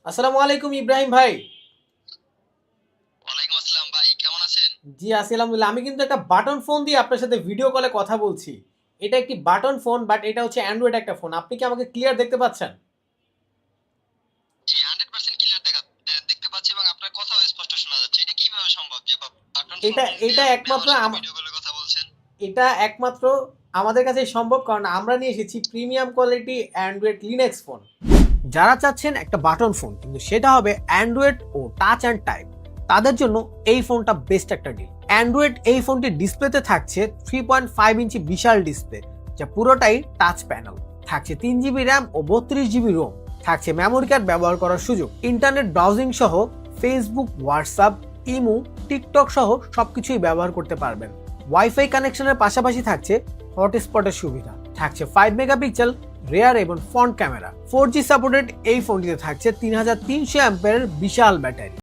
আসসালামু আলাইকুম ইব্রাহিম ভাই। ওয়ালাইকুম আসসালাম ভাই, কেমন আছেন? জি আছি আলহামদুলিল্লাহ। আমি কিন্তু একটা বাটন ফোন দিয়ে আপনার সাথে ভিডিও কলে কথা বলছি। এটা একটি বাটন ফোন বাট এটা হচ্ছে অ্যান্ড্রয়েড একটা ফোন। আপনি কি আমাকে ক্লিয়ার দেখতে পাচ্ছেন? জি, 100% ক্লিয়ার দেখতে পাচ্ছি এবং আপনার কথাও স্পষ্ট শোনা যাচ্ছে। এটা কিভাবে সম্ভব যে বাটন ফোন এটা দিয়ে এটা আপনি একমাত্র আমার সাথে ভিডিও কলে কথা বলছেন? এটা একমাত্র আমাদের কাছেই সম্ভব কারণ আমরা নিয়ে এসেছি premium quality Android Linux phone. যারা চাচ্ছেন একটা বাটন ফোন কিন্তু সেটা হবে অ্যান্ড্রয়েড ও টাচ অ্যান্ড টাইপ, তাদের জন্য এই ফোনটা বেস্ট একটা ডিল। অ্যান্ড্রয়েড এই ফোনটি ডিসপ্লেতে থাকছে 3.5 ইঞ্চি বিশাল ডিসপ্লে, যা পুরোটাই টাচ প্যানেল। থাকছে 3 জিবি র্যাম ও 32 জিবি রোম। থাকছে মেমোরি কার্ড ব্যবহার করার সুযোগ। ইন্টারনেট ব্রাউজিং সহ ফেসবুক, হোয়াটসঅ্যাপ, ইমো, টিকটক সহ সবকিছুই ব্যবহার করতে পারবেন। ওয়াইফাই কানেকশনের পাশাপাশি থাকছে হটস্পটের সুবিধা। থাকছে 5 মেগাপিক্সেল রেয়ার এবং ফ্রন্ট ক্যামেরা। 4G সাপোর্টেড এই ফোনটিতে থাকছে 3300 অ্যাম্পিয়ারের বিশাল ব্যাটারি।